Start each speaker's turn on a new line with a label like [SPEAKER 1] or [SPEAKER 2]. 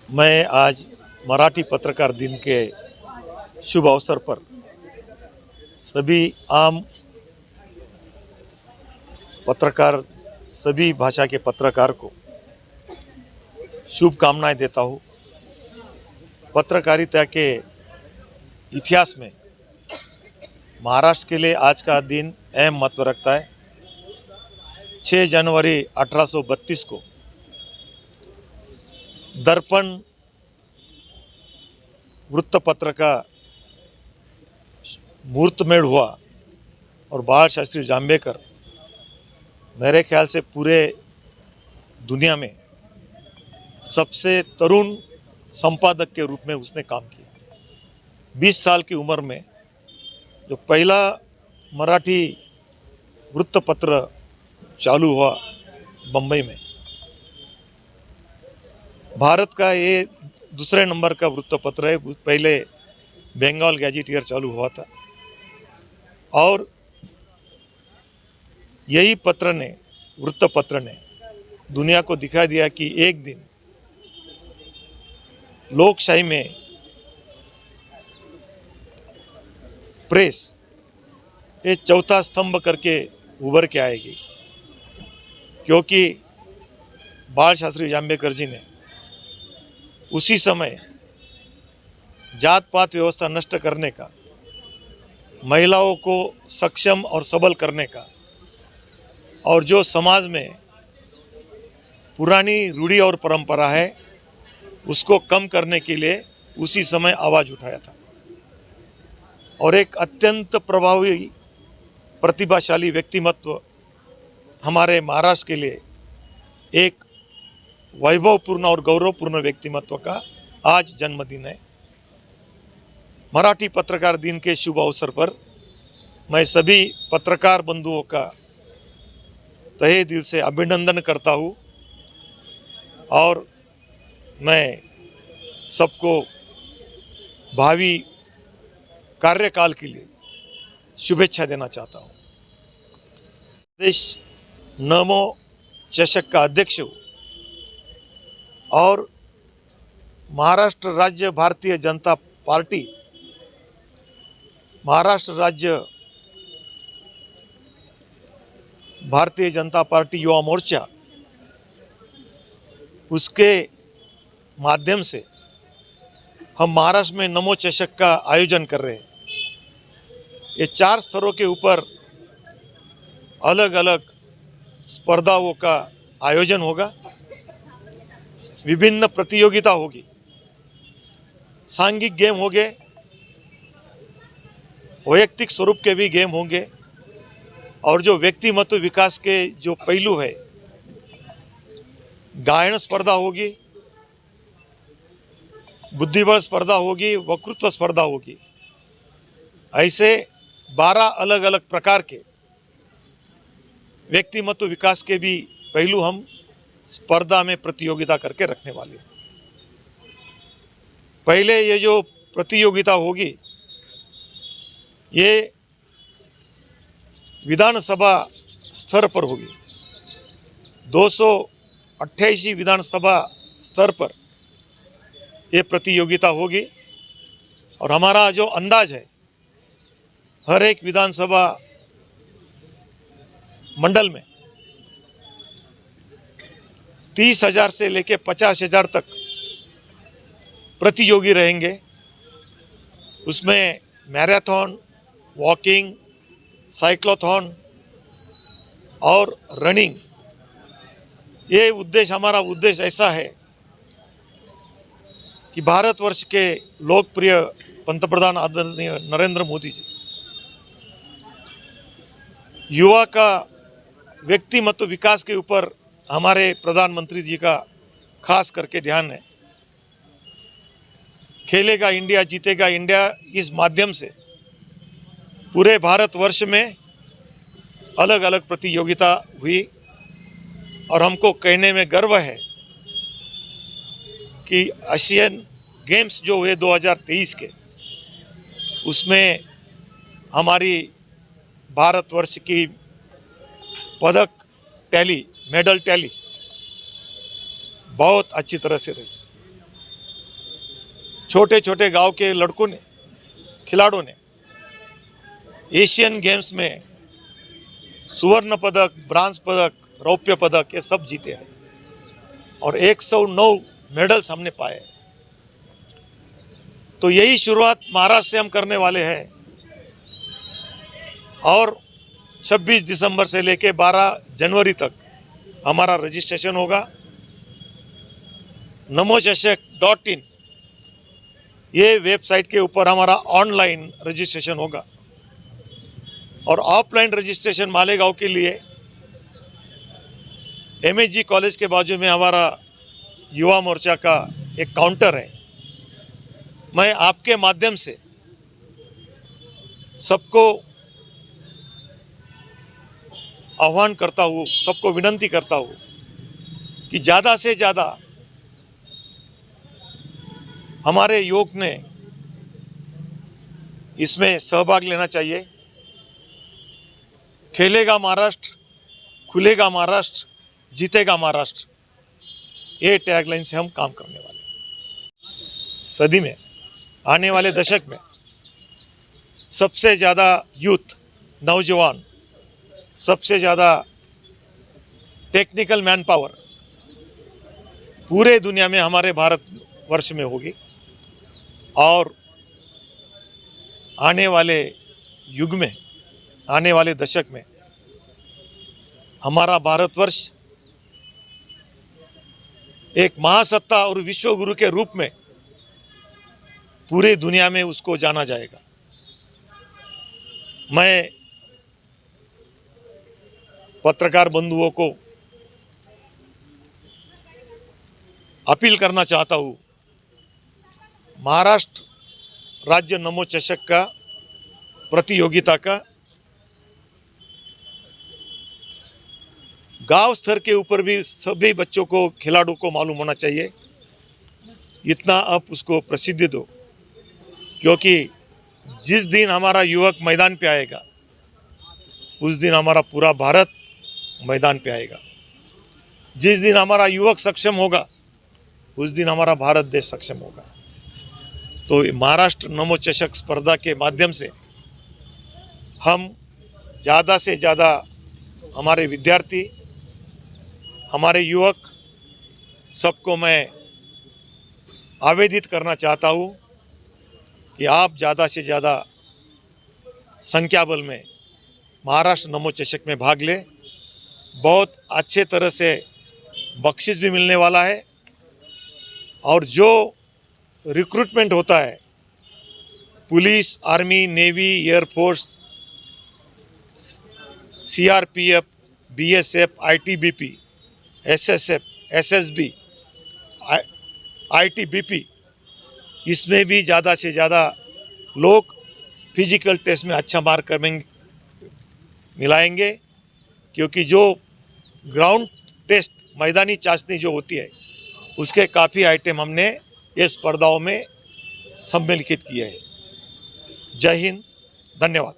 [SPEAKER 1] मैं आज मराठी पत्रकार दिन के शुभ अवसर पर सभी आम पत्रकार, सभी भाषा के पत्रकार को शुभकामनाएं देता हूँ। पत्रकारिता के इतिहास में महाराष्ट्र के लिए आज का दिन अहम महत्व रखता है। 6 जनवरी 1832 को दर्पण वृत्तपत्र का मुहूर्तमेढ़ हुआ और बाल शास्त्री जांभेकर मेरे ख्याल से पूरे दुनिया में सबसे तरुण संपादक के रूप में उसने काम किया। 20 साल की उम्र में जो पहला मराठी वृत्तपत्र चालू हुआ बम्बई में, भारत का ये दूसरे नंबर का वृत्तपत्र है। पहले बंगाल गैजेटियर चालू हुआ था और यही वृत्तपत्र ने दुनिया को दिखा दिया कि एक दिन लोकशाही में प्रेस ये चौथा स्तंभ करके उभर के आएगी, क्योंकि बाल शास्त्री जांभेकर जी ने उसी समय जात पात व्यवस्था नष्ट करने का, महिलाओं को सक्षम और सबल करने का और जो समाज में पुरानी रूढ़ी और परंपरा है उसको कम करने के लिए उसी समय आवाज़ उठाया था। और एक अत्यंत प्रभावी प्रतिभाशाली व्यक्तिमत्व हमारे महाराष्ट्र के लिए एक वैभवपूर्ण और गौरवपूर्ण व्यक्तिमत्व का आज जन्मदिन है। मराठी पत्रकार दिन के शुभ अवसर पर मैं सभी पत्रकार बंधुओं का तहे दिल से अभिनंदन करता हूँ और मैं सबको भावी कार्यकाल के लिए शुभेच्छा देना चाहता हूँ। देश नमो चषक का अध्यक्ष हूँ और महाराष्ट्र राज्य भारतीय जनता पार्टी, महाराष्ट्र राज्य भारतीय जनता पार्टी युवा मोर्चा, उसके माध्यम से हम महाराष्ट्र में नमो चषक का आयोजन कर रहे हैं। ये 4 स्तरों के ऊपर अलग अलग स्पर्धाओं का आयोजन होगा, विभिन्न प्रतियोगिता होगी, सांघिक गेम होंगे, वैयक्तिक स्वरूप के भी गेम होंगे और जो व्यक्तिमत्व विकास के जो पहलू है, गायन स्पर्धा होगी, बुद्धिबल स्पर्धा होगी, वक्तृत्व स्पर्धा होगी। ऐसे 12 अलग अलग प्रकार के व्यक्तिमत्व विकास के भी पहलू हम स्पर्धा में प्रतियोगिता करके रखने वाले हैं। पहले ये जो प्रतियोगिता होगी ये विधानसभा स्तर पर होगी। 288 विधानसभा स्तर पर ये प्रतियोगिता होगी और हमारा जो अंदाज है, हर एक विधानसभा मंडल में 30,000 से लेकर 50,000 तक प्रतियोगी रहेंगे। उसमें मैराथन, वॉकिंग, साइक्लोथॉन और रनिंग, ये उद्देश्य, हमारा उद्देश्य ऐसा है कि भारतवर्ष के लोकप्रिय पंतप्रधान आदरणीय नरेंद्र मोदी जी युवा का व्यक्तिमत्व विकास के ऊपर हमारे प्रधानमंत्री जी का खास करके ध्यान है। खेलेगा इंडिया, जीतेगा इंडिया, इस माध्यम से पूरे भारतवर्ष में अलग अलग प्रतियोगिता हुई और हमको कहने में गर्व है कि एशियन गेम्स जो हुए 2023 के, उसमें हमारी भारतवर्ष की पदक टैली, मेडल टैली बहुत अच्छी तरह से रही। छोटे छोटे गांव के लड़कों ने, खिलाड़ियों ने एशियन गेम्स में स्वर्ण पदक, ब्रांज पदक, रौप्य पदक ये सब जीते हैं और 109 मेडल्स हमने पाए हैं। तो यही शुरुआत महाराष्ट्र से हम करने वाले हैं और 26 दिसंबर से लेकर 12 जनवरी तक हमारा रजिस्ट्रेशन होगा। namochashak.in ये वेबसाइट के ऊपर हमारा ऑनलाइन रजिस्ट्रेशन होगा और ऑफलाइन रजिस्ट्रेशन मालेगांव के लिए MSG कॉलेज के बाजू में हमारा युवा मोर्चा का एक काउंटर है। मैं आपके माध्यम से सबको आह्वान करता हूँ, सबको विनंती करता हूँ कि ज़्यादा से ज़्यादा हमारे युवक ने इसमें सहभाग लेना चाहिए। खेलेगा महाराष्ट्र, खुलेगा महाराष्ट्र, जीतेगा महाराष्ट्र, ये टैगलाइन से हम काम करने वाले हैं। सदी में, आने वाले दशक में सबसे ज़्यादा यूथ, नौजवान, सबसे ज़्यादा टेक्निकल मैन पावर पूरे दुनिया में हमारे भारत वर्ष में होगी और आने वाले युग में, आने वाले दशक में हमारा भारतवर्ष एक महासत्ता और विश्व गुरु के रूप में पूरे दुनिया में उसको जाना जाएगा। मैं पत्रकार बंधुओं को अपील करना चाहता हूँ, महाराष्ट्र राज्य नमो चषक का प्रतियोगिता का गांव स्तर के ऊपर भी सभी बच्चों को, खिलाड़ियों को मालूम होना चाहिए। इतना अब उसको प्रसिद्धि दो, क्योंकि जिस दिन हमारा युवक मैदान पे आएगा उस दिन हमारा पूरा भारत मैदान पे आएगा। जिस दिन हमारा युवक सक्षम होगा उस दिन हमारा भारत देश सक्षम होगा। तो महाराष्ट्र नमो चषक स्पर्धा के माध्यम से हम ज़्यादा से ज़्यादा हमारे विद्यार्थी, हमारे युवक सबको मैं आवेदित करना चाहता हूँ कि आप ज़्यादा से ज़्यादा संख्या बल में महाराष्ट्र नमो चषक में भाग लें। बहुत अच्छे तरह से बख्शिश भी मिलने वाला है और जो रिक्रूटमेंट होता है police, army, navy, air force, CRPF, BSF, ITBP, SSF, SSB, ITBP, इसमें भी ज़्यादा से ज़्यादा लोग फिजिकल टेस्ट में अच्छा मार्क मिलाएंगे, क्योंकि जो ग्राउंड टेस्ट, मैदानी चाशनी जो होती है उसके काफ़ी आइटम हमने ये स्पर्धाओं में सम्मिलित किए हैं। जय हिंद, धन्यवाद।